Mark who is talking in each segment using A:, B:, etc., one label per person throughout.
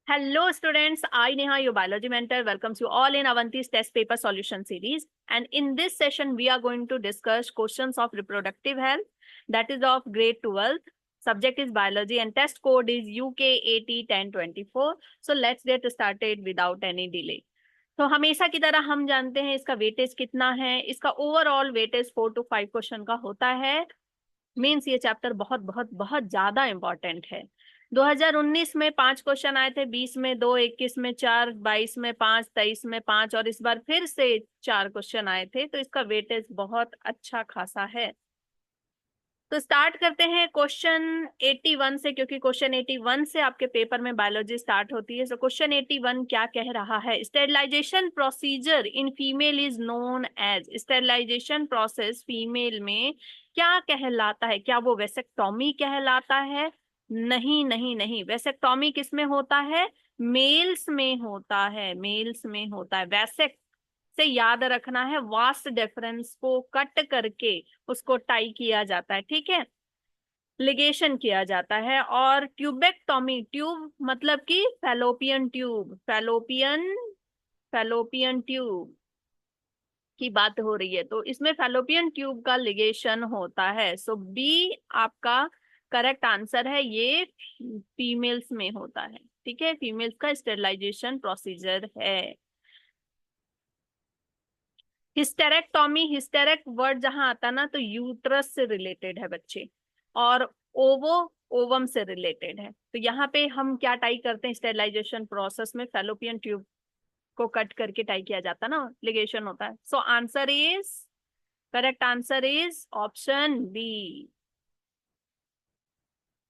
A: Hello students, I Neha, your biology mentor, welcomes you all in Avanti's test paper solution series. And in this session, we are going to discuss questions of reproductive health, that is of grade 12th. Subject is biology and test code is UK801024. So let's get started without any delay. तो हमेशा की तरह हम जानते हैं इसका weightage कितना है। इसका ओवरऑल वेटेज 4 to 5 क्वेश्चन का होता है। मीन्स ये चैप्टर बहुत बहुत बहुत ज्यादा इंपॉर्टेंट है। 2019 में 5 क्वेश्चन आए थे, 20 में 2, 21 में 4, 22 में 5, 23 में 5 और इस बार फिर से 4 क्वेश्चन आए थे, तो इसका वेटेज बहुत अच्छा खासा है। तो स्टार्ट करते हैं क्वेश्चन 81 से, क्योंकि क्वेश्चन 81 से आपके पेपर में बायोलॉजी स्टार्ट होती है। तो क्वेश्चन 81 क्या कह रहा है? Sterilization procedure in female is known as. Sterilization process female में क्या कहलाता है? क्या वो वेसेक्टॉमी कहलाता है? नहीं नहीं नहीं, वेसेक्टॉमी किस में होता है? मेल्स में होता है, मेल्स में होता है। वैसेक से याद रखना है, वास्ट डिफरेंस को कट करके उसको टाई किया जाता है, ठीक है, लिगेशन किया जाता है। और ट्यूबेक्टॉमी, ट्यूब मतलब कि फैलोपियन ट्यूब, फैलोपियन ट्यूब की बात हो रही है, तो इसमें फैलोपियन ट्यूब का लिगेशन होता है। सो बी आपका करेक्ट आंसर है, ये फीमेल्स में होता है, ठीक है, फीमेल्स का स्टेरिलाइजेशन प्रोसीजर है। हिस्टेरेक्टॉमी, हिस्टेरेक वर्ड जहां आता ना तो यूट्रस से रिलेटेड है बच्चे, और ओवो ओवम से रिलेटेड है। तो यहाँ पे हम क्या टाई करते हैं? स्टेरिलाइजेशन प्रोसेस में फैलोपियन ट्यूब को कट करके टाई किया जाता है ना, लिगेशन होता है। So answer is, correct answer is option B.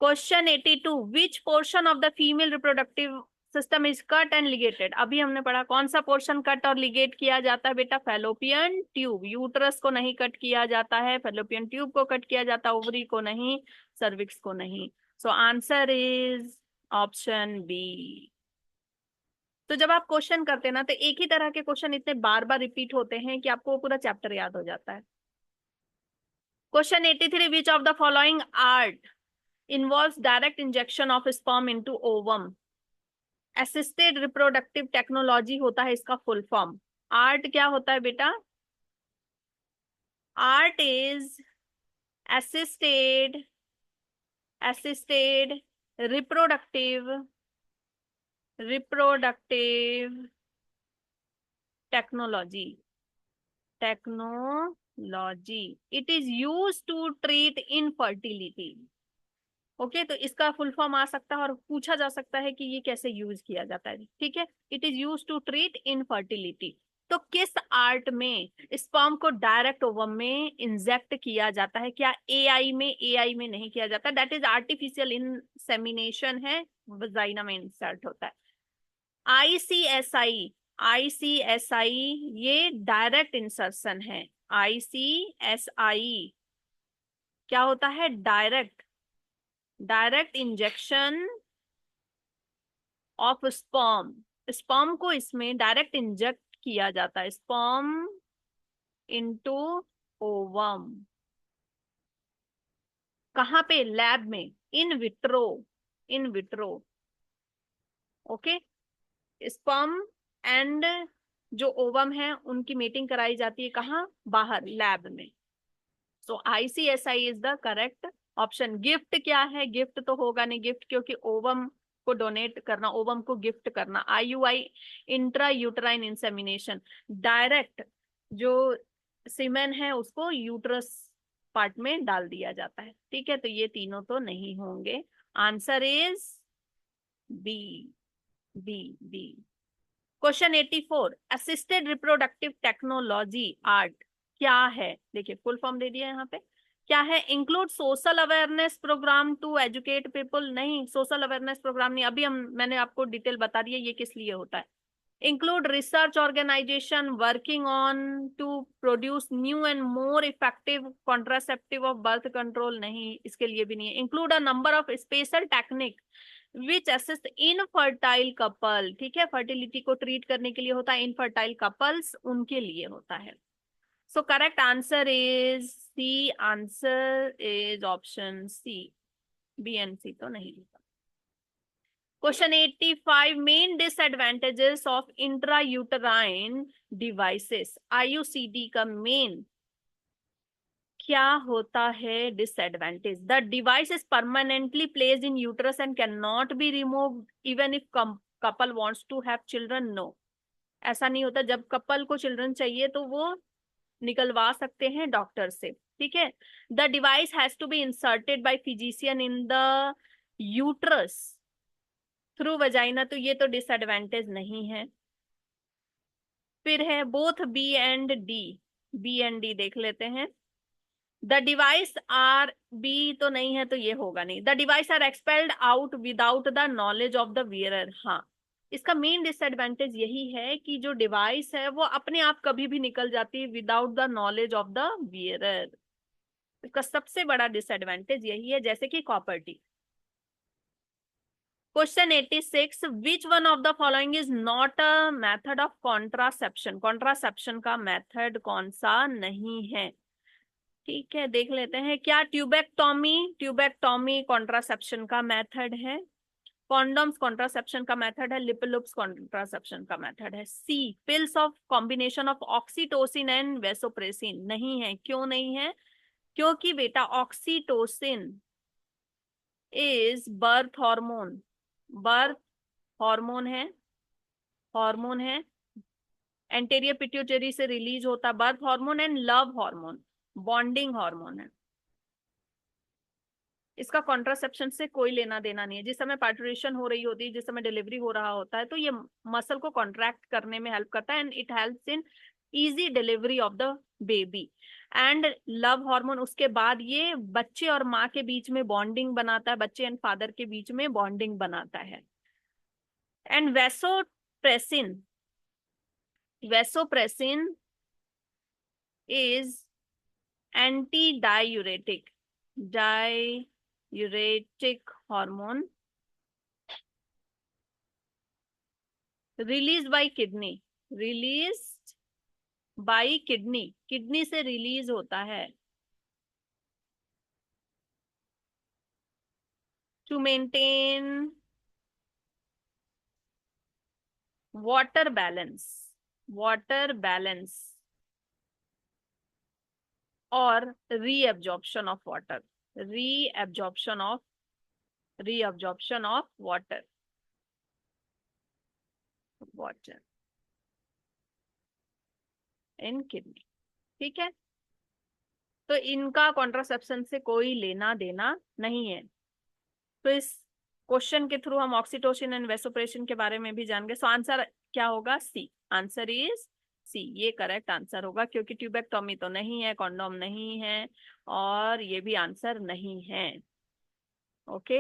A: Question 82, which portion of the female reproductive system is cut and ligated. अभी हमने पढ़ा कौन सा पोर्शन कट और लिगेट किया जाता है बेटा? Fallopian tube. यूट्रस को नहीं कट किया जाता है, फैलोपियन ट्यूब को कट किया जाता है, ओवरी को नहीं, सर्विक्स को नहीं। So answer is option B. तो जब आप क्वेश्चन करते हैं ना, तो एक ही तरह के क्वेश्चन इतने बार बार रिपीट होते हैं कि आपको पूरा चैप्टर याद हो जाता है। Question 83, which of the following art involves direct injection of sperm into ovum। Assisted reproductive technology होता है इसका फुल फॉर्म। आर्ट क्या होता है बेटा? ART is assisted assisted reproductive reproductive technology technology. It is use to treat infertility. Okay, तो इसका full form आ सकता है और पूछा जा सकता है कि ये कैसे यूज किया जाता है, ठीक है। It is use to treat infertility. तो किस आर्ट में स्पर्म को डायरेक्ट ओवम में इंजेक्ट किया जाता है? क्या एआई में? एआई में नहीं किया जाता, दैट इज आर्टिफिशियल इंसेमिनेशन है, वजाइना में इंसर्ट होता है। आईसीएसआई, आईसीएसआई ये डायरेक्ट इंसर्शन है। आईसीएसआई क्या होता है? Direct injection of sperm. Sperm को इसमें डायरेक्ट इंजेक्ट किया जाता है, स्पर्म इनटू ओवम। कहाँ पे? लैब में, in vitro, in vitro. Okay, sperm and जो ओवम है उनकी मीटिंग कराई जाती है, कहाँ? बाहर, लैब में। So ICSI is the correct option. GIFT क्या है? गिफ्ट तो होगा नहीं, गिफ्ट क्योंकि ओवम को डोनेट करना, ओवम को गिफ्ट करना। IUI, intra uterine insemination, direct जो सीमेन है उसको यूट्रस पार्ट में डाल दिया जाता है, ठीक है। तो ये तीनों तो नहीं होंगे, answer is B, B B. Question 84, assisted reproductive technology ART क्या है? देखिए फुल फॉर्म दे दिया यहाँ पे, क्या है? Include social awareness program to educate people. नहीं, सोशल अवेयरनेस प्रोग्राम नहीं। अभी मैंने आपको डिटेल बता दिया ये किस लिए होता है। Include research organization working on to produce new and more effective contraceptive of birth control. नहीं, इसके लिए भी नहीं है। Include a number of special technique which assist infertile couple, ठीक है, फर्टिलिटी को ट्रीट करने के लिए होता है, इनफर्टाइल कपल्स उनके लिए होता है। So correct answer is C, answer is option C. B and C तो नहीं होता। Question 85, main disadvantages of intrauterine devices. IUCD का मेन क्या होता है disadvantage? The device is permanently placed in uterus and can not be removed even if couple wants to have children. No, ऐसा नहीं होता। जब कपल को चिल्ड्रन चाहिए तो वो निकलवा सकते हैं डॉक्टर से, ठीक है। The device has to be inserted by physician in the uterus through vagina, तो ये तो डिसएडवांटेज नहीं है। फिर है both B and D, B and D देख लेते हैं। द डिवाइस आर, बी तो नहीं है तो ये होगा नहीं। The device are expelled out without the knowledge of the wearer. हाँ, इसका मेन डिसएडवांटेज यही है कि जो डिवाइस है वो अपने आप कभी भी निकल जाती है without the knowledge of the wearer. इसका सबसे बड़ा डिसएडवांटेज यही है, जैसे कि copper T. Question 86, which one of the following is not a method of contraception? Contraception का मेथड कौन सा नहीं है? ठीक है, देख लेते हैं। क्या ट्यूबेक्टोमी, ट्यूबेक्टोमी कॉन्ट्रासेप्शन का मेथड है। कॉन्डोम्स कॉन्ट्रासेप्शन का मेथड है। लिपलुप्स कॉन्ट्रासेप्शन का मेथड है। C, pills of combination of oxytocin and vasopressin नहीं है। क्यों नहीं है? क्योंकि बेटा oxytocin is birth hormone, birth hormone है, हार्मोन है, एंटेरियर पिट्यूटरी से रिलीज होता birth hormone and love hormone, bonding hormone है। इसका कॉन्ट्रासेप्शन से कोई लेना देना नहीं है। जिस समय पार्टुरेशन हो रही होती है, जिस समय डिलीवरी हो रहा होता है, तो ये मसल को कॉन्ट्रैक्ट करने में हेल्प करता है and it helps in easy delivery of the baby. And love hormone उसके बाद ये बच्चे और माँ के बीच में बॉन्डिंग बनाता है, बच्चे एंड फादर के बीच में बॉन्डिंग बनाता है। And vasopressin, vasopressin is anti diuretic, diuretic hormone release by kidney, release by kidney, kidney से रिलीज होता है to maintain water balance, water balance और reabsorption of water, reabsorption of, reabsorption of water, water in kidney, ठीक है। तो इनका contraception से कोई लेना देना नहीं है। तो इस क्वेश्चन के थ्रू हम ऑक्सीटोसिन एंड वेसोप्रेसिन के बारे में भी जान गए। सो आंसर क्या होगा? सी, आंसर इज सी, ये करेक्ट आंसर होगा, क्योंकि ट्यूबेक्टोमी तो नहीं है, कॉन्डोम नहीं है, और ये भी आंसर नहीं है। Okay,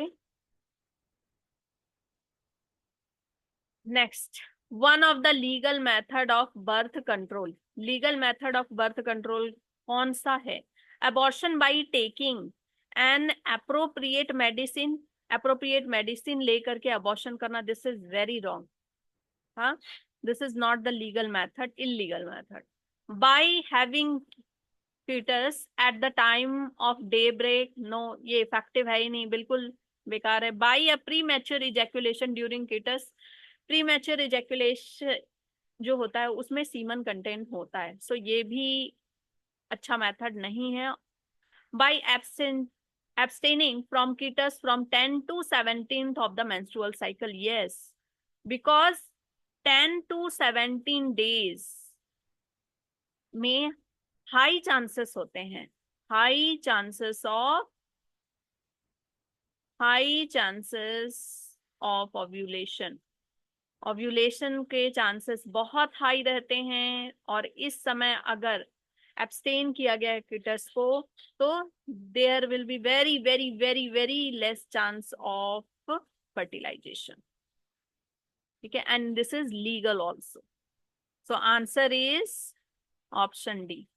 A: next, one of the legal method of birth control, legal method of birth control कौन सा है? Abortion by taking an appropriate medicine, appropriate medicine लेकर के अबॉर्शन करना, दिस इज वेरी रॉन्ग। हाँ, this is not the legal method, illegal method. By having fetus at the time of daybreak, no, ये effective है ही नहीं, बिल्कुल बेकार है। By a premature ejaculation during fetus, premature ejaculation जो होता है उसमें सीमन कंटेंट होता है, सो ये भी अच्छा मेथड नहीं है। By abstaining from fetus from 10 to 17th of the menstrual cycle, yes, because 10 to 17 days में हाई चांसेस होते हैं, high chances of, high chances of ovulation, ovulation के चांसेस बहुत हाई रहते हैं। और इस समय अगर एब्सटेन किया गया है फीटस को, तो there will be very very very very less chance of fertilization, ठीक है। And this is legal also, so answer is option D.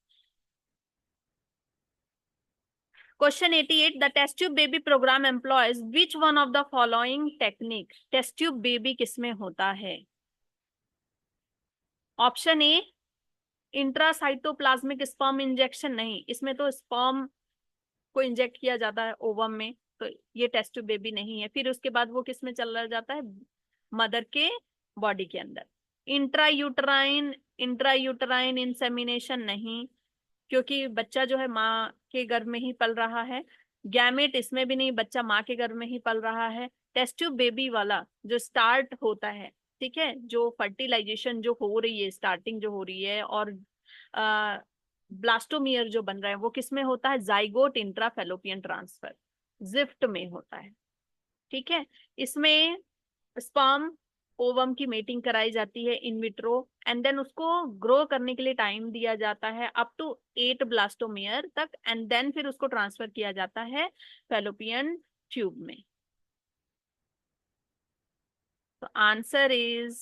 A: Question 88, the test tube baby program employs which one of the following technique? Test tube baby किसमें होता है? Option A, intracytoplasmic sperm injection, नहीं, इसमें तो sperm को inject किया जाता है ओवम में। तो ये टेस्ट ट्यूब बेबी नहीं है। फिर उसके बाद वो किस में चला जाता है, मदर के बॉडी के अंदर। इंट्रा यूटराइन इंसेमिनेशन नहीं, क्योंकि बच्चा जो है माँ के गर्भ में ही पल रहा है। गैमेट इसमें भी नहीं, बच्चा माँ के गर्भ में ही पल रहा है। टेस्ट ट्यूब बेबी वाला जो स्टार्ट होता है, ठीक है, जो फर्टिलाइजेशन जो हो रही है, स्टार्टिंग जो हो रही है, और ब्लास्टोमियर जो बन रहा है, वो किस में होता है, zygote intra fallopian transfer, ZIFT में होता है। ठीक है, इसमें स्पर्म ओवम की मेटिंग कराई जाती है इन विट्रो, एंड देन उसको ग्रो करने के लिए टाइम दिया जाता है अप टू 8 ब्लास्टोमियर तक, एंड देन फिर उसको ट्रांसफर किया जाता है फैलोपियन ट्यूब में। तो answer is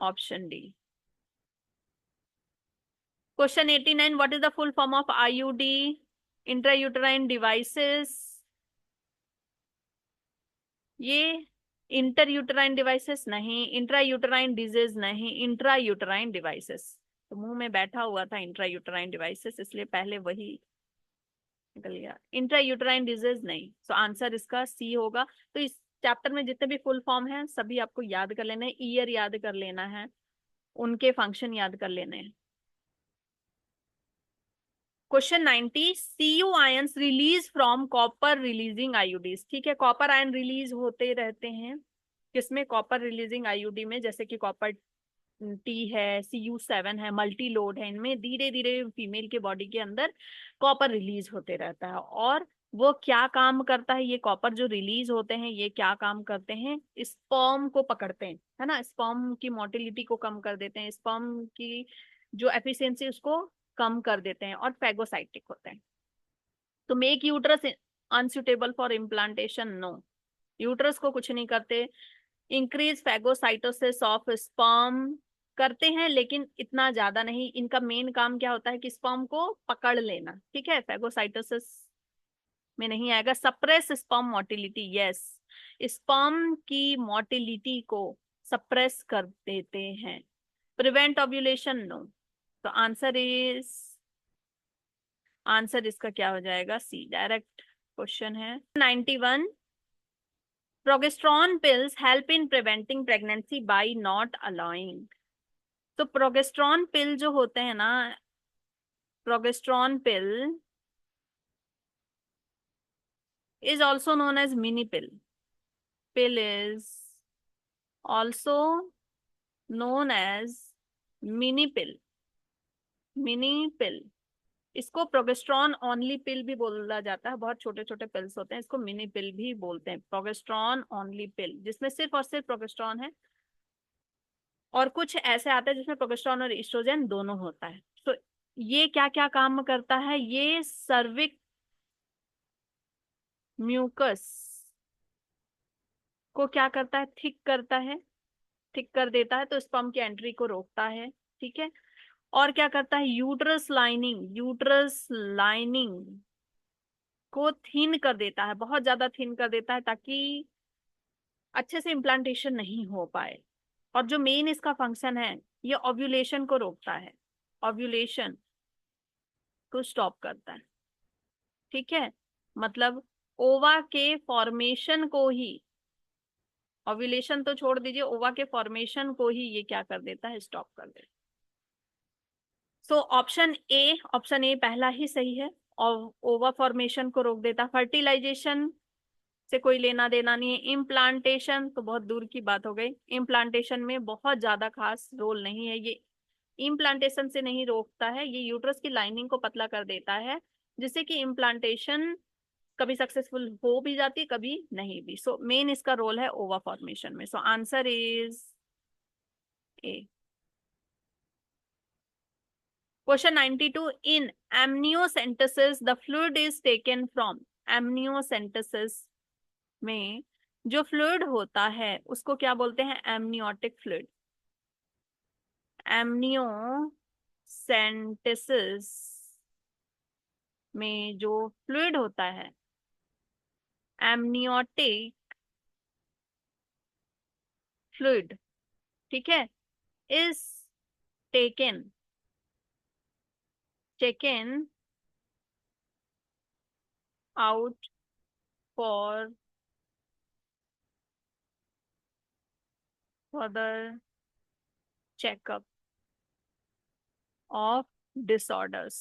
A: option D. Question 89, what is the full form of IUD, intrauterine devices. ये इंटर यूटराइन डिवाइसेस नहीं, इंट्रा यूटराइन डिजीज नहीं, इंट्रा यूटराइन डिवाइसेस। तो मुंह में बैठा हुआ था इंट्रा यूटराइन डिवाइसेस, इसलिए पहले वही निकल गया। इंट्रा यूटराइन डिजीज नहीं, तो आंसर इसका सी होगा। तो इस चैप्टर में जितने भी फुल फॉर्म हैं सभी आपको याद कर लेना है, ईयर याद कर लेना है, उनके फंक्शन याद कर लेने हैं। Question 90, C U ions release from copper releasing IUDs. ठीक है, कॉपर आयन रिलीज होते रहते हैं किसमें, कॉपर रिलीजिंग आईयूडी में, जैसे कि कॉपर टी है, CU7 है, मल्टी लोड है, इनमें धीरे धीरे फीमेल के बॉडी के अंदर कॉपर रिलीज होते रहता है। और वो क्या काम करता है, ये कॉपर जो रिलीज होते हैं ये क्या काम करते हैं, स्पर्म को पकड़ते हैं, है ना, स्पर्म की मोटिलिटी को कम कर देते हैं, स्पर्म की जो एफिशिएंसी उसको कम कर देते हैं, और फैगोसाइटिक होते हैं। तो make uterus unsuitable for implantation, no, uterus को कुछ नहीं करते। इंक्रीज फैगोसाइटोसिस ऑफ स्पर्म करते हैं, लेकिन इतना ज्यादा नहीं। इनका मेन काम क्या होता है कि स्पर्म को पकड़ लेना, ठीक है, फैगोसाइटोसिस में नहीं आएगा। Suppress sperm motility, yes, sperm की मोटिलिटी को सप्रेस कर देते हैं। Prevent ovulation, no. तो आंसर इसका क्या हो जाएगा, सी, डायरेक्ट क्वेश्चन है। 91, progesterone pills help in preventing pregnancy by not allowing. तो प्रोगेस्ट्रॉन पिल जो होते हैं ना, progesterone pill is also known as mini pill. Pill is also known as mini pill. Mini pill, इसको progesterone only पिल भी बोला जाता है, बहुत छोटे छोटे पिल्स होते हैं, इसको मिनी पिल भी बोलते हैं। प्रोगेस्ट्रॉन ओनली पिल जिसमें सिर्फ और सिर्फ प्रोगेस्ट्रॉन है, और कुछ ऐसे आते हैं जिसमें प्रोगेस्ट्रॉन और एस्ट्रोजन दोनों होता है। तो ये क्या क्या काम करता है, ये सर्विक म्यूकस को क्या करता है, थिक करता है, थिक कर देता है, तो स्पर्म की एंट्री को रोकता है। ठीक है, और क्या करता है, यूट्रस लाइनिंग को थिन कर देता है, बहुत ज्यादा थिन कर देता है, ताकि अच्छे से इम्प्लांटेशन नहीं हो पाए। और जो मेन इसका फंक्शन है, ये ओव्यूलेशन को रोकता है, ओव्यूलेशन को स्टॉप करता है। ठीक है, मतलब ओवा के फॉर्मेशन को ही, ओव्यूलेशन तो छोड़ दीजिए, ओवा के फॉर्मेशन को ही ये क्या कर देता है, स्टॉप कर देता है। सो ऑप्शन ए पहला ही सही है, और ओवा फॉर्मेशन को रोक देता। फर्टिलाइजेशन से कोई लेना देना नहीं है। इम्प्लांटेशन तो बहुत दूर की बात हो गई, इम्प्लांटेशन में बहुत ज्यादा खास रोल नहीं है ये, इम्प्लांटेशन से नहीं रोकता है, ये यूट्रस की लाइनिंग को पतला कर देता है, जिससे कि इम्प्लांटेशन कभी सक्सेसफुल हो भी जाती है, कभी नहीं भी। सो मेन इसका रोल है ओवा फॉर्मेशन में। सो answer is A. Question 92, in amniocentesis the fluid is taken from. amniocentesis में जो फ्लूइड होता है उसको क्या बोलते हैं, एमनियोटिक फ्लूइड। amniocentesis में जो फ्लूइड होता है, एमनियोटिक फ्लूइड, ठीक है, is taken taken out for further checkup of disorders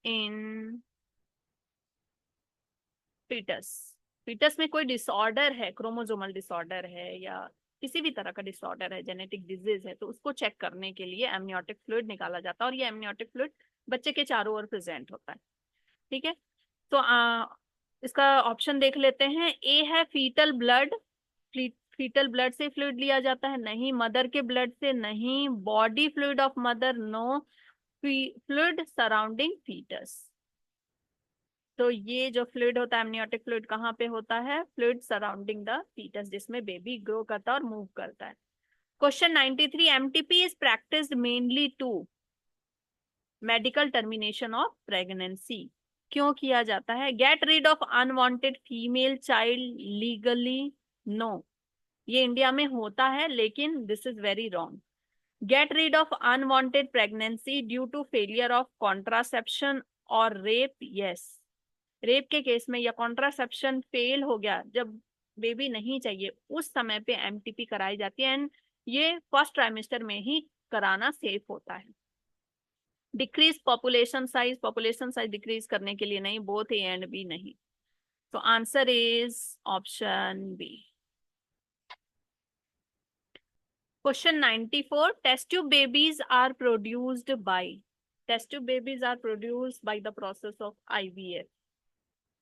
A: in fetus. Fetus में कोई डिसऑर्डर है, क्रोमोसोमल डिसऑर्डर है या किसी भी तरह का डिसऑर्डर है, जेनेटिक डिजीज है, तो उसको चेक करने के लिए एमनियोटिक फ्लूइड निकाला जाता है और ये एमनियोटिक फ्लूइड बच्चे के चारों ओर प्रेजेंट होता है। ठीक है, तो इसका ऑप्शन देख लेते हैं। ए है फीटल ब्लड, फीटल ब्लड से फ्लूइड लिया जाता है, नहीं। मदर के ब्लड से, नहीं। Body fluid of mother, no. Fluid surrounding fetus. तो ये जो फ्लूइड होता है एमनियोटिक फ्लूइड कहाँ पे होता है? फ्लूइड सराउंडिंग द फीटस, जिसमें बेबी ग्रो करता है और मूव करता है। Question 93, MTP is practised mainly to medical termination of pregnancy. क्यों किया जाता है? Get rid of unwanted female child legally, no. ये इंडिया में होता है लेकिन this is very wrong. Get rid of unwanted pregnancy due to failure of contraception और रेप, यस। रेप के केस में या कॉन्ट्रासेप्शन फेल हो गया, जब बेबी नहीं चाहिए, उस समय पे एमटीपी कराई जाती है एंड ये फर्स्ट ट्राइमेस्टर में ही कराना सेफ होता है। डिक्रीज पॉपुलेशन साइज डिक्रीज करने के लिए नहीं, बोथ ए एंड बी नहीं। तो answer is option B. Question 94, test tube babies are produced by the process of IVF,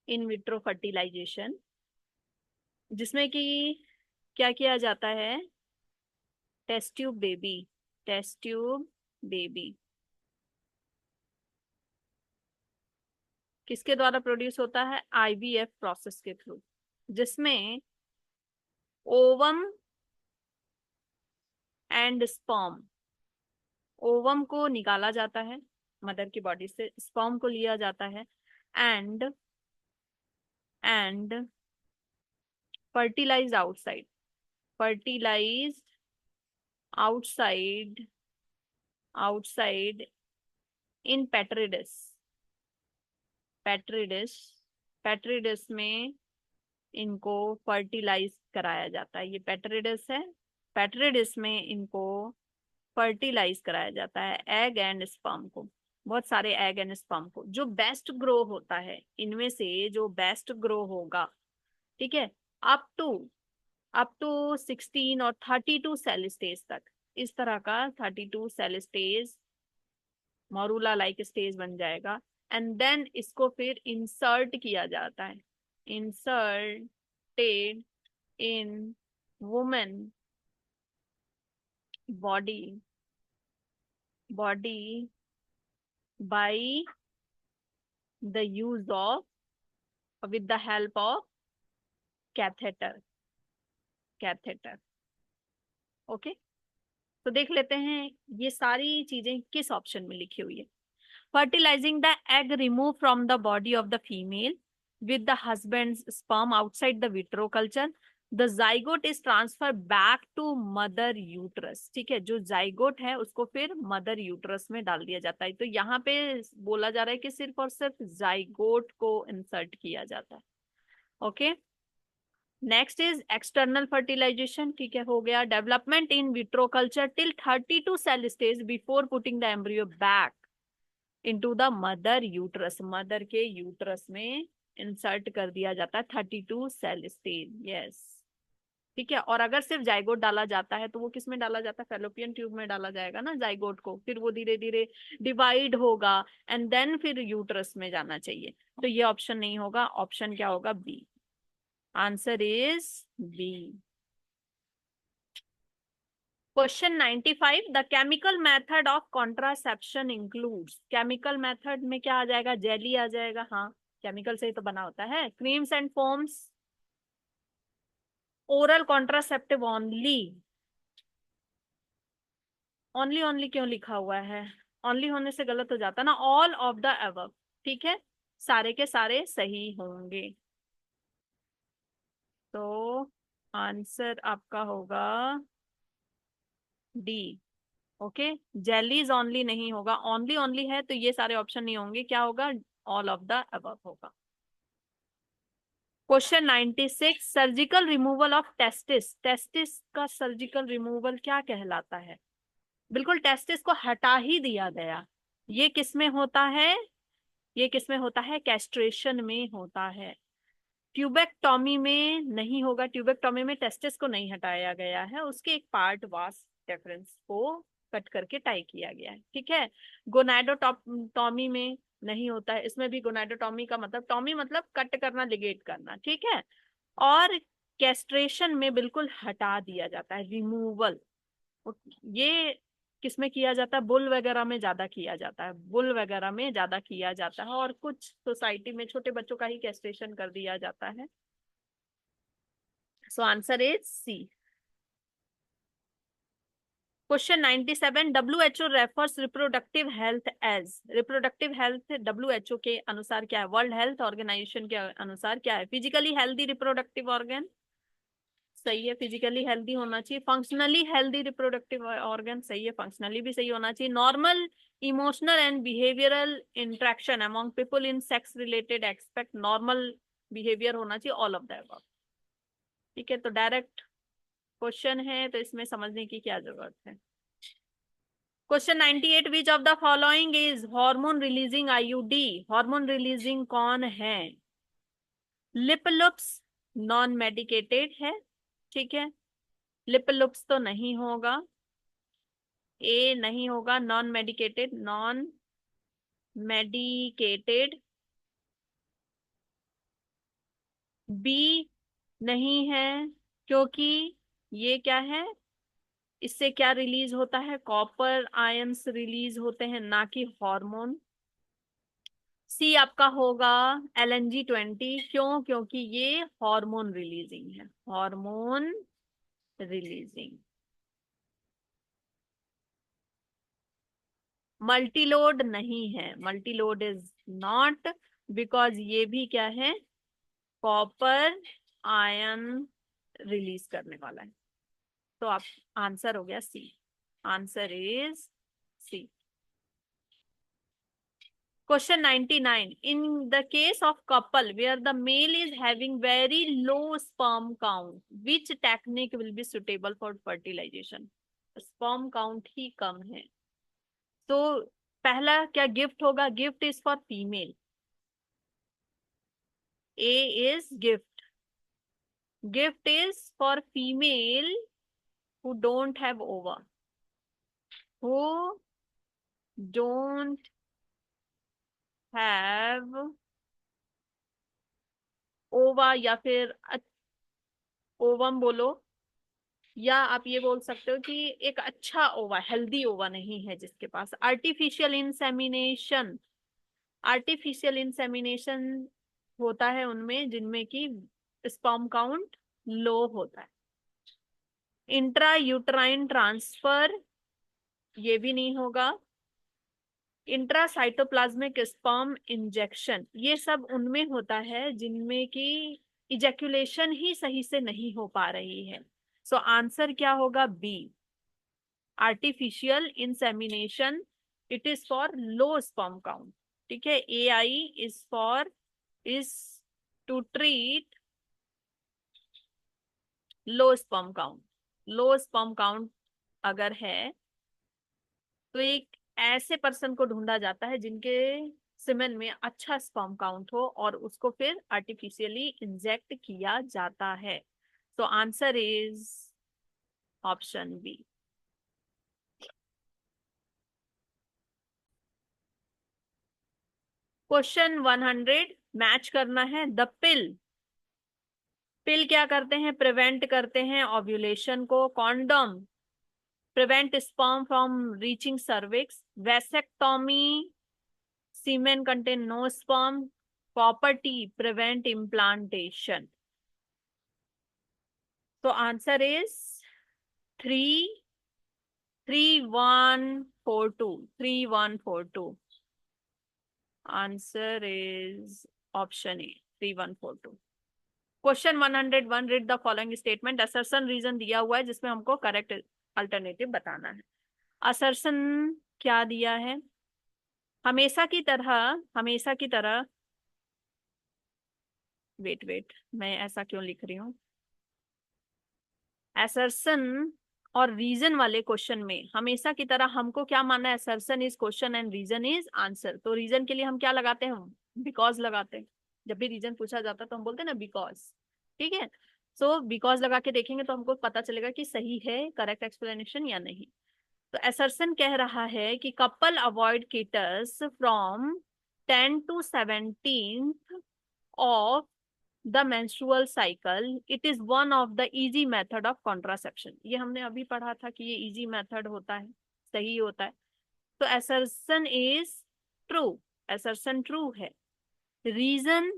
A: in vitro fertilization, जिसमें कि क्या किया जाता है? टेस्ट ट्यूब बेबी किसके द्वारा प्रोड्यूस होता है? आईवीएफ प्रोसेस के थ्रू, जिसमें ओवम एंड स्पर्म, ओवम को निकाला जाता है मदर की बॉडी से, स्पर्म को लिया जाता है एंड fertilized outside in पेट्रिडिस में इनको फर्टिलाइज कराया जाता है। ये पेट्रिडिस है, पेट्रिडिस में इनको फर्टिलाइज कराया जाता है एग एंड स्पर्म को, बहुत सारे एग एंड स्पर्म को। जो बेस्ट ग्रो होता है इनमें से, जो बेस्ट ग्रो होगा, ठीक है, अप टू 16 और 32 सेल स्टेज तक, इस तरह का 32 cell stage morula like stage बन जाएगा एंड देन इसको फिर इंसर्ट किया जाता है, inserted in women body by the use of, with the help of catheter. Okay, तो देख लेते हैं ये सारी चीजें किस ऑप्शन में लिखी हुई है। Fertilizing the egg remove from the body of the female with the husband's sperm outside the vitro culture, the zygote is transfer back to mother uterus. ठीक है, जो जाइगोट है उसको फिर मदर यूट्रस में डाल दिया जाता है। तो यहाँ पे बोला जा रहा है कि सिर्फ और सिर्फ जाइगोट को इंसर्ट किया जाता है। Okay, next is external fertilization. ठीक है, हो गया। Development in vitro culture till 32 cell stage before putting the embryo back into the mother uterus, mother के यूट्रस में इंसर्ट कर दिया जाता है 32 सेल स्टेज, यस। ठीक है, और अगर सिर्फ जाइगोट डाला जाता है तो वो किस में डाला जाता है? फैलोपियन ट्यूब में डाला जाएगा ना जाइगोट को, फिर वो धीरे धीरे डिवाइड होगा एंड देन फिर यूट्रस में जाना चाहिए। तो ये ऑप्शन नहीं होगा, ऑप्शन क्या होगा? B. Answer is B. Question 95. The chemical method of contraception includes. Chemical method में क्या आ जाएगा? जेली आ जाएगा, हाँ, केमिकल से ही तो बना होता है। Creams and foams, oral contraceptive only. Only क्यों लिखा हुआ है? ओनली होने से गलत हो जाता ना, ऑल ऑफ द अबव। ठीक है, सारे के सारे सही होंगे। तो आंसर आपका होगा डी। ओके, जेलीज ओनली नहीं होगा, ओनली है तो ये सारे ऑप्शन नहीं होंगे। क्या होगा? ऑल ऑफ द अबव होगा। Question 96, surgical removal of testis. Testis का सर्जिकल रिमूवल क्या कहलाता है? बिल्कुल टेस्टिस को हटा ही दिया गया। ये किस में होता है? ये किस में होता है? कैस्ट्रेशन में होता है। ट्यूबेक्टॉमी में नहीं होगा। ट्यूबेक्टॉमी में टेस्टिस को नहीं हटाया गया है, उसके एक पार्ट वास डिफरेंस को कट करके टाई किया गया है, ठीक है। गोनाडोटॉमी में नहीं होता है, इसमें भी गोनाडोटॉमी का मतलब, टॉमी मतलब कट करना, लिगेट करना, ठीक है। और कैस्ट्रेशन में बिल्कुल हटा दिया जाता है, रिमूवल। ये किसमें किया जाता है? बुल वगैरह में ज्यादा किया जाता है, बुल वगैरह में ज्यादा किया जाता है, और कुछ सोसाइटी में छोटे बच्चों का ही कैस्ट्रेशन कर दिया जाता है। So answer is C. Question 97, WHO refers reproductive health as. Reproductive health WHO के अनुसार क्या है? वर्ल्ड हेल्थ ऑर्गेनाइजेशन के अनुसार क्या है? फिजिकली हेल्दी रिप्रोडक्टिव ऑर्गन, सही है, फिजिकली हेल्दी होना चाहिए। फंक्शनली हेल्दी रिप्रोडक्टिव ऑर्गन, सही है, फंक्शनली भी सही होना चाहिए। Normal emotional and behavioural interaction among people in sex related expect, normal behaviour होना चाहिए, ऑल ऑफ द अबव, ठीक है। तो डायरेक्ट क्वेश्चन है, तो इसमें समझने की क्या जरूरत है। Question 98, which of the following is hormone releasing IUD। Hormone releasing कौन है? लिपलुप्स नॉन मेडिकेटेड है, ठीक है, लिपलुप्स तो नहीं होगा, ए नहीं होगा, non medicated, non medicated, B नहीं है, क्योंकि ये क्या है, इससे क्या रिलीज होता है? कॉपर आयंस रिलीज होते हैं, ना कि हार्मोन। सी आपका होगा LNG-20, क्यों? क्योंकि ये हार्मोन रिलीजिंग है, हार्मोन रिलीजिंग। मल्टीलोड नहीं है, मल्टीलोड इज नॉट, बिकॉज ये भी क्या है? कॉपर आयन रिलीज करने वाला है। तो आप आंसर हो गया C, answer is C. Question 99. In the case of couple where the male is having very low sperm count, which technique will be suitable for fertilization? Sperm count ही कम है, तो पहला क्या गिफ्ट होगा? Gift is for female, A is gift, gift is for female who don't have ova, who don't have ova, या फिर ovum बोलो, या आप ये बोल सकते हो कि एक अच्छा ओवा, हेल्दी ओवा नहीं है जिसके पास। आर्टिफिशियल इंसेमिनेशन, आर्टिफिशियल इंसेमिनेशन होता है उनमें जिनमें कि स्पर्म काउंट लो होता है। इंट्रा यूट्राइन ट्रांसफर, ये भी नहीं होगा। इंट्रासाइटोप्लाज्मिक स्पर्म इंजेक्शन, ये सब उनमें होता है जिनमें कि इजैक्यूलेशन ही सही से नहीं हो पा रही है। सो आंसर क्या होगा? B, artificial insemination, it is for low sperm count, ठीक है। AI is for, is to treat low sperm count. Low sperm count अगर है तो एक ऐसे पर्सन को ढूंढा जाता है जिनके सीमेन में अच्छा स्पर्म काउंट हो, और उसको फिर आर्टिफिशियली इंजेक्ट किया जाता है। तो answer is option B. Question 100, match करना है। द पिल, पिल क्या करते हैं? प्रिवेंट करते हैं ओव्यूलेशन को। Condom prevent sperm from reaching cervix. Vasectomy semen contain no sperm. Copper T prevent implantation. तो answer is 3142, 3142। Answer is option A, 3142। Question 101, read the following statement. Assertion reason दिया हुआ है जिसमें हमको करेक्ट अल्टरनेटिव बताना है। Assertion क्या दिया है? हमेशा की तरह वेट मैं ऐसा क्यों लिख रही हूँ, असर्शन और रीजन वाले क्वेश्चन में हमेशा की तरह हमको क्या मानना है, assertion is question and reason is answer. तो रीजन के लिए हम क्या लगाते हैं, बिकॉज लगाते हैं। जब भी रीजन पूछा जाता है तो हम बोलते हैं ना बिकॉज। ठीक है, सो बिकॉज लगा के देखेंगे तो हमको पता चलेगा कि सही है करेक्ट एक्सप्लेनेशन या नहीं। तो असर्शन कह रहा है कि couple avoid coitus from 10 to 17 of the menstrual cycle, it is one of the easy method of contraception। ये हमने अभी पढ़ा था कि ये इजी मेथड होता है, सही होता है। तो assertion is true, assertion true है। Reason,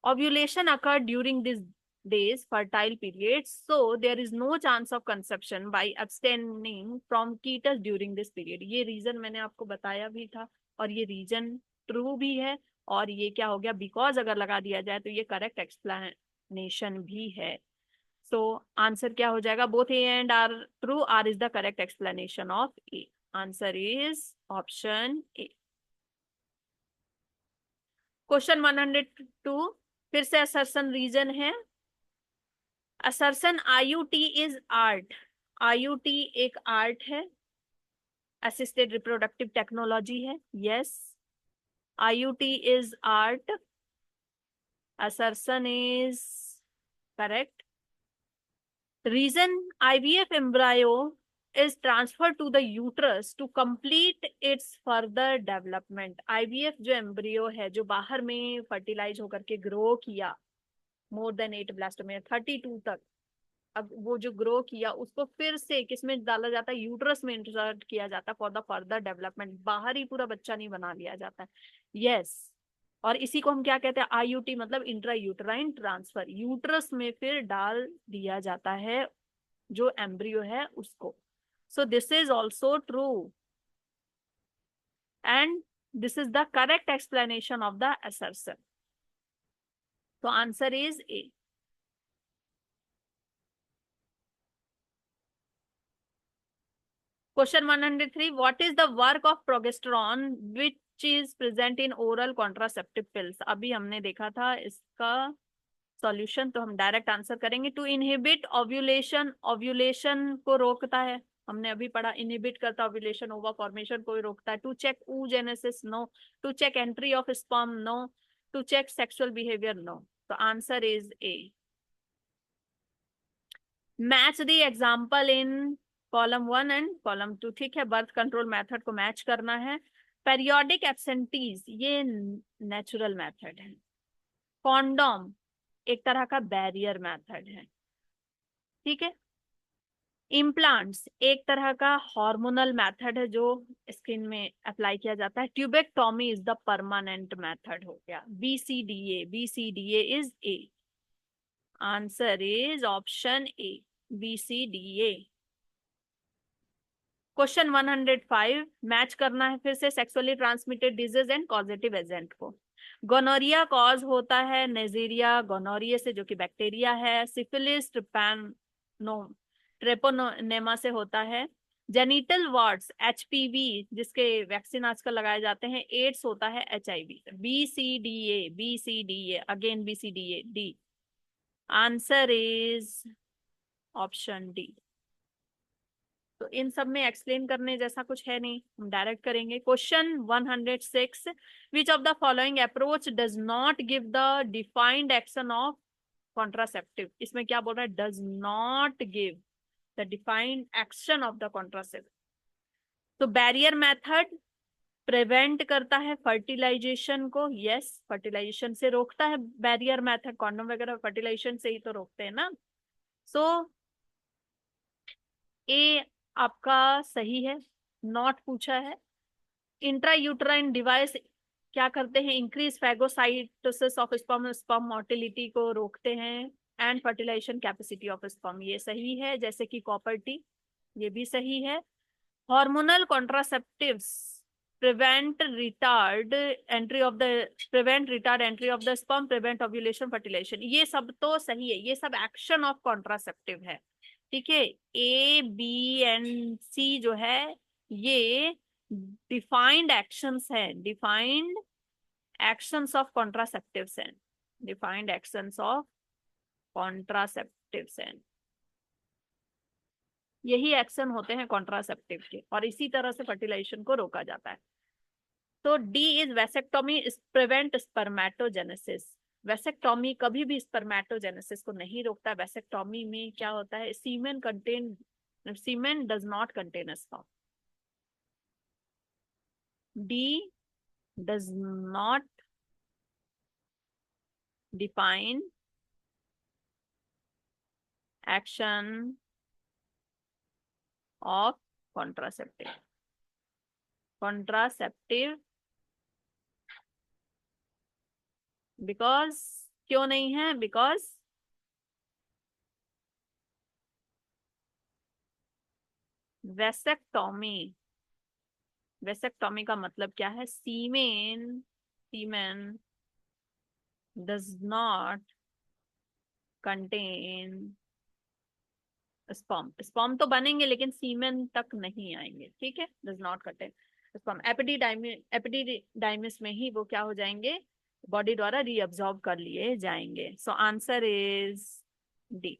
A: ovulation occurred during this days fertile periods, so there is no chance of conception by abstaining from ketus during this period। ये रीजन मैंने आपको बताया भी था और ये रीजन ट्रू भी है। और ये क्या हो गया, बिकॉज अगर लगा दिया जाए तो ये करेक्ट एक्सप्लेनेशन भी है। सो आंसर क्या हो जाएगा, both A and R true, R is the correct explanation of A. Answer is option A. Question 102 फिर से असर्शन रीजन है। Assertion IUT is ART, IUT एक आर्ट है, असिस्टेड रिप्रोडक्टिव टेक्नोलॉजी है। Yes, IUT is ART, assertion is correct। Reason, IVF embryo is transferred to the uterus to complete its further development। IVF जो embryo है जो बाहर में fertilise होकर के ग्रो किया मोर देन 8 ब्लास्टोमेरिया 32 तक, अब वो जो ग्रो किया उसको फिर से किसमें डाला जाता है, यूट्रस में इंसर्ट किया जाता है फॉर द फर्दर डेवलपमेंट। बाहर ही पूरा बच्चा नहीं बना लिया जाता है। यस, और इसी को हम क्या कहते हैं, आईयूटी मतलब इंट्रा यूटराइन ट्रांसफर, यूट्रस में फिर डाल दिया जाता है जो एम्ब्रियो है उसको। So this is also true and this is the correct explanation of the assertion. तो answer is A. Question 103, what is the work of progesterone which is present in oral contraceptive pills? अभी हमने देखा था इसका solution, तो हम direct answer करेंगे। To inhibit ovulation, ovulation को रोकता है, हमने अभी पढ़ा। इनहिबिट करता ओव्यूलेशन, ओवा फॉर्मेशन को रोकता है। To check oogenesis, no. To check entry of sperm, no. To check sexual behaviour, no. तो answer is A. Match the example in column 1 and column 2। ठीक है, बर्थ कंट्रोल मेथड को match करना है। पेरियोडिक एब्सेंटीज ये natural method है। Condom एक तरह का बैरियर मेथड है। ठीक है, इम्प्लांट्स एक तरह का हार्मोनल मेथड है जो स्किन में अप्लाई किया जाता है। Tubectomy is the permanent method हो गया। BCDA, BCDA is a. Answer is option A, BCDA। Question 105 match करना है फिर से sexually transmitted disease and causative agent को। गोनोरिया कॉज होता है नेजेरिया गोनोरिया से जो कि बैक्टीरिया है। सिफिलिस ट्रेपोनेमा से होता है। जेनिटल वार्ड्स HPV जिसके वैक्सीन आजकल लगाए जाते हैं। एड्स होता है HIV। BCDA, BCDA again BCDA, D. Answer is option D. तो इन सब में एक्सप्लेन करने जैसा कुछ है नहीं, हम डायरेक्ट करेंगे। Question 106, which of the following approach does not give the defined action of contraceptive. इसमें क्या बोल रहा है, does not give the defined action of the contraceptive. तो बैरियर मेथड प्रिवेंट करता है फर्टिलाइजेशन को। यस, फर्टिलाइजेशन से रोकता है बैरियर मेथड। कॉन्डोम वगैरह फर्टिलाइजेशन से ही तो रोकते हैं ना। सो ए आपका सही है, नॉट पूछा है। इंट्रा यूटराइन डिवाइस क्या करते हैं, increase phagocytosis of sperm, sperm motility को रोकते हैं। And fertilization capacity of sperm, ये सही है। जैसे कि कॉपर टी, ये भी सही है। Hormonal contraceptives prevent retard entry of the prevent retard entry of the sperm, prevent ovulation, fertilization, ये सब तो सही है। ये सब एक्शन ऑफ कॉन्ट्रासेप्टिव है। ठीक है, A, B एंड C जो है ये डिफाइंड एक्शंस है, डिफाइंड एक्शंस ऑफ कॉन्ट्रासेप्टिव्स हैं, डिफाइंड एक्शंस ऑफ कॉन्ट्रासेप्टिव्स हैं, यही एक्शन होते हैं कॉन्ट्रासेप्टिव के, और इसी तरह से फर्टिलाइजेशन को रोका जाता है। तो D is vasectomy prevent spermatogenesis. Vasectomy कभी भी स्पर्मेटोजेनेसिस को नहीं रोकता। वेसेक्टोमी में क्या होता है, semen does not contain sperm. D does not define action of contraceptive. Contraceptive because, क्यों नहीं है, बिकॉज वेसेक्टोमी, वेसेक्टोमी का मतलब क्या है, semen does not contain sperm. Sperm तो बनेंगे लेकिन सीमेन तक नहीं आएंगे, ठीक है, does not contain sperm. Epididymis में ही वो क्या हो जाएंगे, बॉडी द्वारा रीअब्सॉर्ब कर लिए जाएंगे। सो answer is D.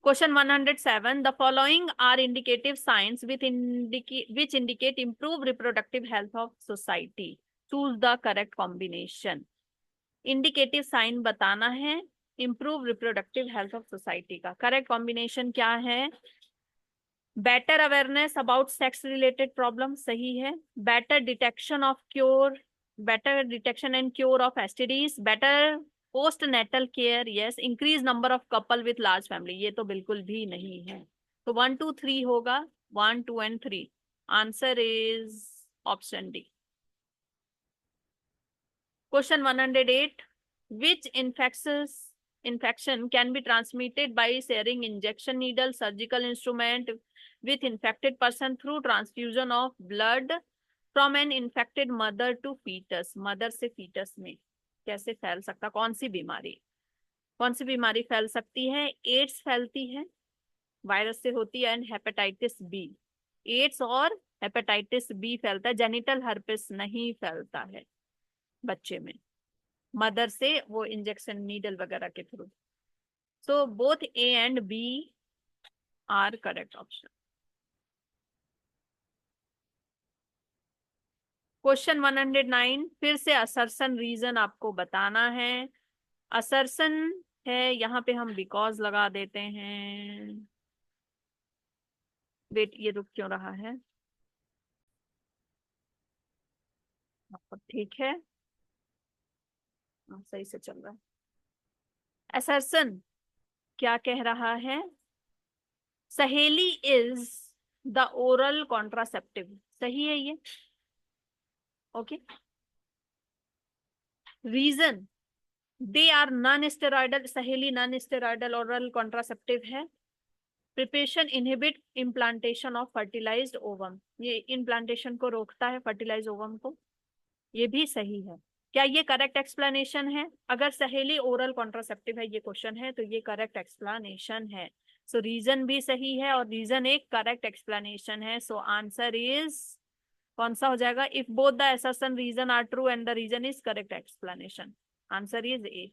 A: Question 107. The following are indicative signs which indicate improved reproductive health of society. Choose the correct combination. Indicative sign बताना है improve reproductive health of society का। Correct combination क्या है? Better awareness about sex related problems, सही है। Better detection and cure of STDs. Better post natal care, yes. Increase number of couple with large family, ये तो बिल्कुल भी नहीं है। तो 1 2 3 होगा, 1 2 and 3। Answer is option D. Question 108. Which infection can be transmitted by sharing injection needle, surgical instrument with infected person through transfusion of blood from an infected mother to fetus? Mother से fetus में कैसे फैल सकता, कौन सी बीमारी फैल सकती है? एड्स फैलती है, वायरस से होती है, एंड हेपेटाइटिस बी। एड्स और हेपेटाइटिस बी फैलता है, जेनिटल हर्पिस नहीं फैलता है बच्चे में, मदर से वो इंजेक्शन नीडल वगैरह के थ्रू। So both A and B are correct option. Question 109. फिर से असर्शन रीजन आपको बताना है। असर्शन है, यहाँ पे हम बिकॉज लगा देते हैं। वेट, ये रुक क्यों रहा है? ठीक है, सही से चल रहा है। असर्शन क्या कह रहा है? सहेली इज द ओरल कॉन्ट्रासेप्टिव, सही है ये, okay. Reason, they are non steroidal, Saheli non steroidal oral contraceptive है। Preparation inhibit implantation of fertilized ovum, ये इम्प्लांटेशन को रोकता है, फर्टिलाइज ओवम को, ये भी सही है। क्या ये करेक्ट एक्सप्लेनेशन है? अगर सहेली ओरल कॉन्ट्रासेप्टिव है, ये क्वेश्चन है, तो ये करेक्ट एक्सप्लेनेशन है। सो रीजन भी सही है और रीजन एक करेक्ट एक्सप्लेनेशन है। सो आंसर इज कौन सा हो जाएगा? If both the assertion reason are true and the reason is correct explanation, answer is A.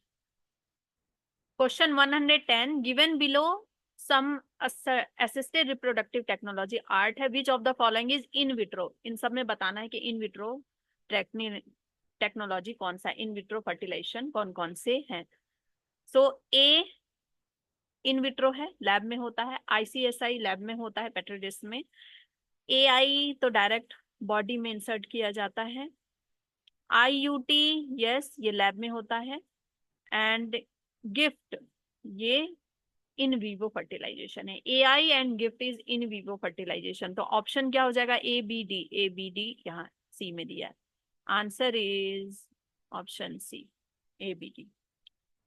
A: Question 110. Given below some assisted reproductive technology art है, which of the following is in vitro? इन सब में बताना है कि in vitro technology कौन सा, इन vitro fertilisation कौन कौन से हैं। सो ए इन विट्रो है, लैब में होता है। ICSI लैब में होता है, पेट्री डिश में। AI तो डायरेक्ट बॉडी में इंसर्ट किया जाता है। IUT, यस, ये लैब में होता है। एंड गिफ्ट, ये इन वीवो फर्टिलाइजेशन है। AI and GIFT is in vivo fertilization. तो ऑप्शन क्या हो जाएगा? ABD यहाँ सी में दिया है। Answer is option C, ABD।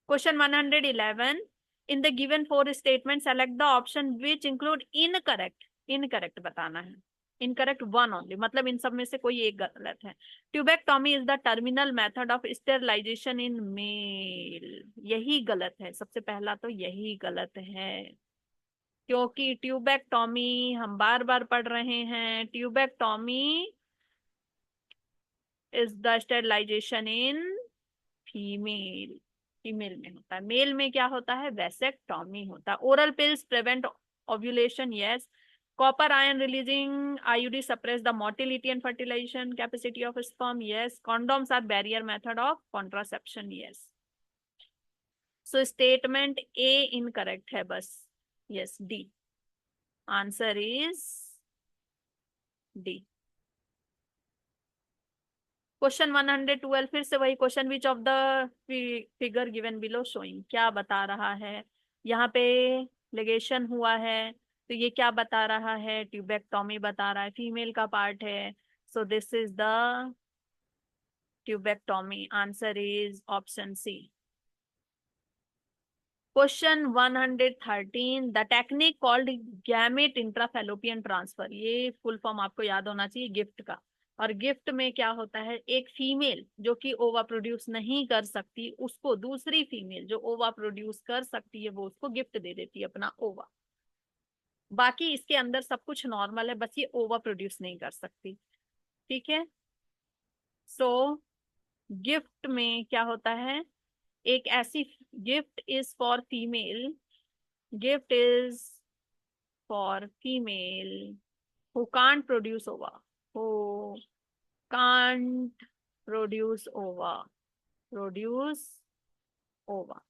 A: Question 111. In the given 4 statement select the option which include incorrect. Incorrect बताना है, इनकरेक्ट 1 ओनली, मतलब इन सब में से कोई एक गलत है। Tubectomy is the terminal method of sterilization in male, यही गलत है, सबसे पहला तो यही गलत है। क्योंकि ट्यूबेक्टोमी हम बार बार पढ़ रहे हैं, tubectomy is the sterilization in female. Female में होता है, मेल में क्या होता है, वैसेक्टोमी होता है। Oral pills prevent ovulation, yes. Copper ion releasing IUD suppress the motility and fertilization capacity of sperm, yes. Condoms are barrier method of contraception, yes. So statement A incorrect है बस, yes D. Answer is D. Question 112, फिर से वही question, which of the figure given below showing, क्या बता रहा है यहाँ पे, लिगेशन हुआ है तो ये क्या बता रहा है, ट्यूबेक्टोमी बता रहा है, फीमेल का पार्ट है। So this is the tubectomy. Answer is option C. Question 113, the technique called gamete intrafallopian transfer, ये फुल फॉर्म आपको याद होना चाहिए गिफ्ट का। और गिफ्ट में क्या होता है, एक फीमेल जो कि ओवा प्रोड्यूस नहीं कर सकती, उसको दूसरी फीमेल जो ओवा प्रोड्यूस कर सकती है वो उसको गिफ्ट दे देती है अपना ओवा। बाकी इसके अंदर सब कुछ नॉर्मल है, बस ये ओवा प्रोड्यूस नहीं कर सकती, ठीक है। सो गिफ्ट में क्या होता है, एक ऐसी, gift is for female, gift is for female who can't produce ova, who can't produce ova, produce ova।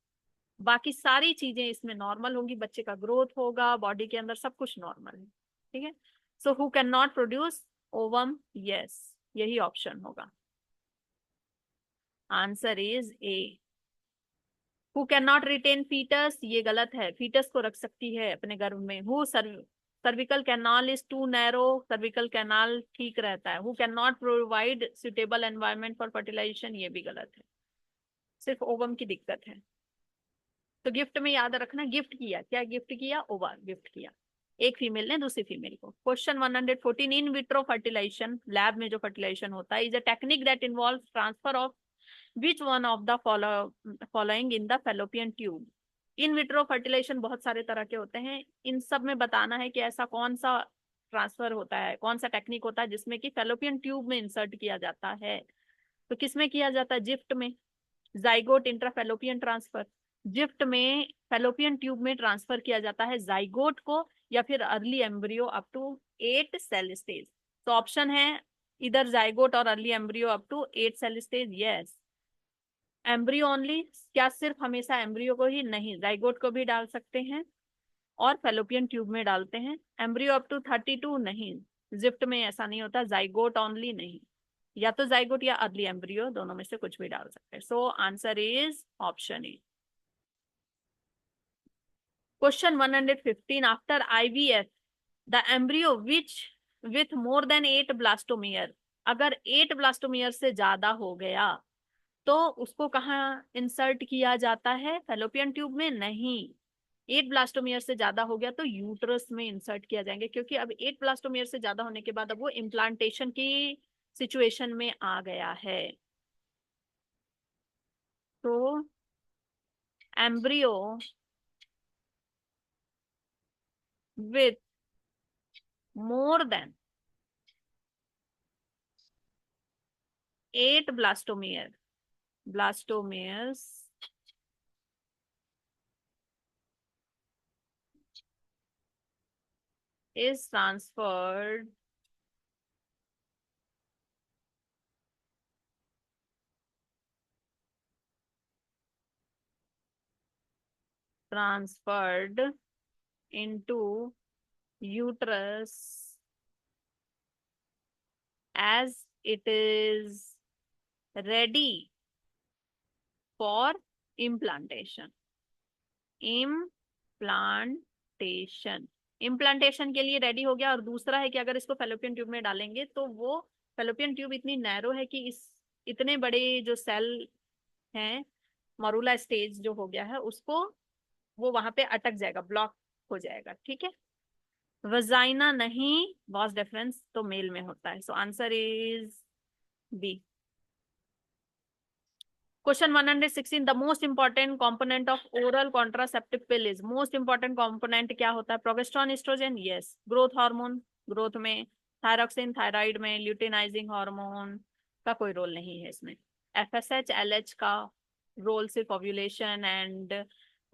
A: बाकी सारी चीजें इसमें नॉर्मल होंगी, बच्चे का ग्रोथ होगा, बॉडी के अंदर सब कुछ नॉर्मल है, ठीक है। So who can not produce ovum, yes, यही ऑप्शन होगा। Answer is A. Who can not retain foetus, ये गलत है, फीटस को रख सकती है अपने गर्भ में। Who cervical canal is too narrow, cervical canal ठीक रहता है। Who can not provide suitable environment for fertilization, ये भी गलत है, सिर्फ ओवम की दिक्कत है। तो गिफ्ट में याद रखना, गिफ्ट किया, क्या गिफ्ट किया, ओवा गिफ्ट किया, एक फीमेल ने दूसरी फीमेल को। Question 114, in vitro fertilization, lab में जो फर्टिलाइजेशन होता है, is a technique that involve transfer of which one of the following in the fallopian tube. In vitro fertilization बहुत सारे तरह के होते हैं, इन सब में बताना है कि ऐसा कौन सा ट्रांसफर होता है, कौन सा टेक्निक होता है जिसमें कि फेलोपियन ट्यूब में इंसर्ट किया जाता है। तो किसमें किया जाता है, जिफ्ट में। जाइगोट इंट्राफेलोपियन ट्रांसफर, जिफ्ट में फेलोपियन ट्यूब में ट्रांसफर किया जाता है जाइगोट को, या फिर early embryo up to 8 cell stage. तो ऑप्शन है इधर जाइगोट और early embryo up to 8 cell stage, yes. Embryo only, क्या सिर्फ हमेशा एम्ब्रियो को ही, नहीं, जाइगोट को भी डाल सकते हैं और फेलोपियन ट्यूब में डालते हैं। एम्ब्रियो अप टू 32 नहीं, जिफ्ट में ऐसा नहीं होता, जाइगोट ओनली नहीं, या तो जाइगोट या अर्ली एम्ब्रियो, दोनों में से कुछ भी डाल सकते हैं। सो answer is option A. Question 115, after IVF the embryo which with more than 8 blastomere, अगर 8 ब्लास्टोमियर से ज्यादा हो गया तो उसको कहाँ इंसर्ट किया जाता है, फेलोपियन ट्यूब में नहीं। 8 ब्लास्टोमियर से ज्यादा हो गया तो यूट्रस में इंसर्ट किया जाएंगे, क्योंकि अब 8 ब्लास्टोमियर से ज्यादा होने के बाद अब वो इम्प्लांटेशन की सिचुएशन में आ गया है। तो embryo with more than 8 blastomeres is transferred into uterus as it is ready for implantation। Implantation, implantation के लिए रेडी हो गया। और दूसरा है कि अगर इसको फेलोपियन ट्यूब में डालेंगे तो वो फेलोपियन ट्यूब इतनी नैरो है कि इस इतने बड़े जो सेल हैं, मरूला स्टेज जो हो गया है, उसको वो वहां पे अटक जाएगा, ब्लॉक हो जाएगा, ठीक है। वजाइना नहीं, वॉस डिफरेंस तो मेल में होता है। So answer is B. Question 116, the most important component of oral contraceptive pill is, most important component क्या होता है? Progesterone, estrogen, yes. Growth hormone, growth में थायरॉक्सिन, थायराइड में ल्यूटिनाइजिंग हार्मोन का कोई रोल नहीं है इसमें। एफएसएच, एलएच का रोल सिर्फ ओव्यूलेशन एंड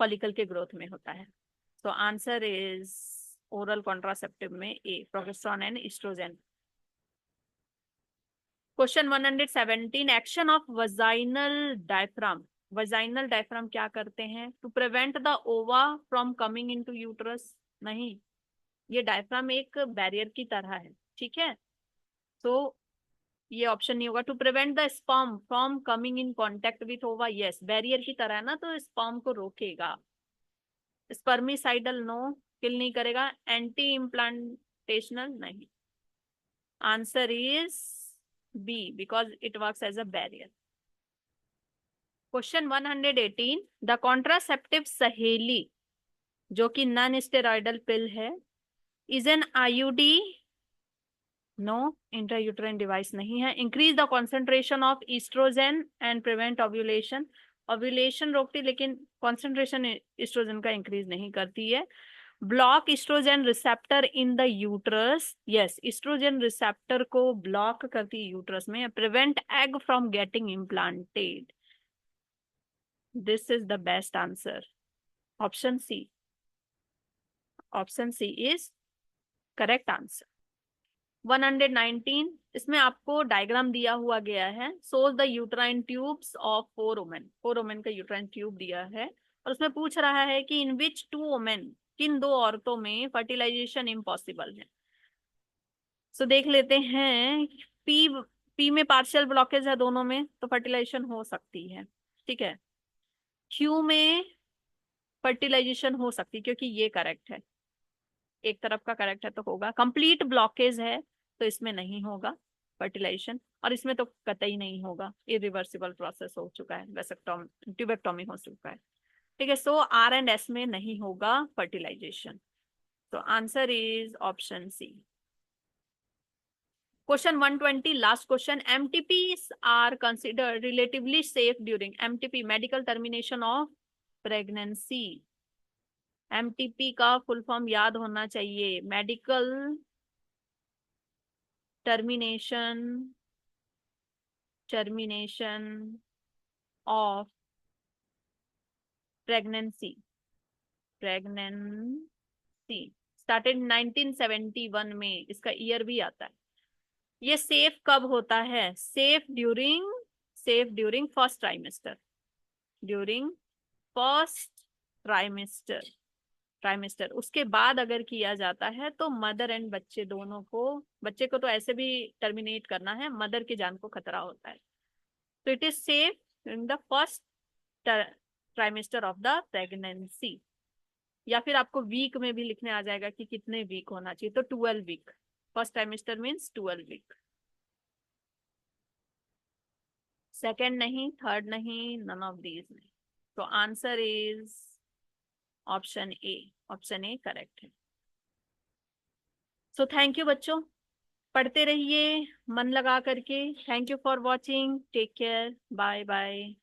A: फॉलिकल के ग्रोथ में होता है। तो आंसर इज ओरल कॉन्ट्रासेप्टिव में A, progesterone and estrogen. Question 117, action of vaginal diaphragm. Vaginal diaphragm क्या करते हैं? To prevent the ova from coming into uterus. नहीं, ये डायफ्राम एक बैरियर की तरह है, ठीक है। तो ये ऑप्शन नहीं होगा। To prevent the sperm from coming in contact with ova, yes, barrier की तरह है ना, तो स्पर्म को रोकेगा। स्पर्मिसाइडल, नो, किल नहीं करेगा। एंटी इम्प्लांटेशनल, नहीं। Answer is B, because it works as a barrier. Question 118, the contraceptive Saheli जो कि नॉन स्टेरॉइडल पिल है, is an IUD, no, intrauterine device नहीं है। Increase the concentration of oestrogen and prevent ovulation, ovulation रोकती लेकिन concentration oestrogen का increase नहीं करती है। Block oestrogen receptor in the uterus, yes, oestrogen receptor को ब्लॉक करती है यूट्रस में। Prevent egg from getting implanted, this is the best answer, option C. Option C is correct answer. 119, इसमें आपको डायग्राम दिया हुआ गया है। Shows the uterine tubes of 4 women, 4 women का यूट्राइन ट्यूब दिया है और उसमें पूछ रहा है कि इन विच 2 वुमेन, किन 2 औरतों में फर्टिलाइजेशन इम्पॉसिबल है। सो देख लेते हैं। पी, पी में पार्शियल ब्लॉकेज है दोनों में, तो फर्टिलाइजेशन हो सकती है, ठीक है। क्यू में फर्टिलाइजेशन हो सकती है क्योंकि ये करेक्ट है, एक तरफ का करेक्ट है तो होगा। कंप्लीट ब्लॉकेज है तो इसमें नहीं होगा फर्टिलाइजेशन, और इसमें तो कतई नहीं होगा, इरिवर्सिबल प्रोसेस हो चुका है, वेसेक्टोमी, ट्यूबेक्टोमी हो चुका है, ठीक है। सो आर एंड एस में नहीं होगा फर्टिलाइजेशन, तो answer is option C. Question 120, last question. MTPs are considered relatively safe during, MTP medical termination of pregnancy. MTP का फुल फॉर्म याद होना चाहिए, medical termination, termination of pregnancy, pregnancy started 1971 में, इसका ईयर भी आता है। ये सेफ कब होता है? Safe during first trimester, during first trimester, trimester. उसके बाद अगर किया जाता है तो मदर एंड बच्चे दोनों को, बच्चे को तो ऐसे भी टर्मिनेट करना है, मदर की जान को खतरा होता है। तो it is safe during the first trimester of the pregnancy. या फिर आपको वीक में भी लिखने आ जाएगा कि कितने वीक होना चाहिए, तो 12 week, first trimester means 12 week. Second नहीं, थर्ड नहीं, नन ऑफ दीज नहीं, तो answer is option A, option A correct है। सो थैंक यू बच्चों, पढ़ते रहिए मन लगा करके। Thank you for watching, take care, bye bye.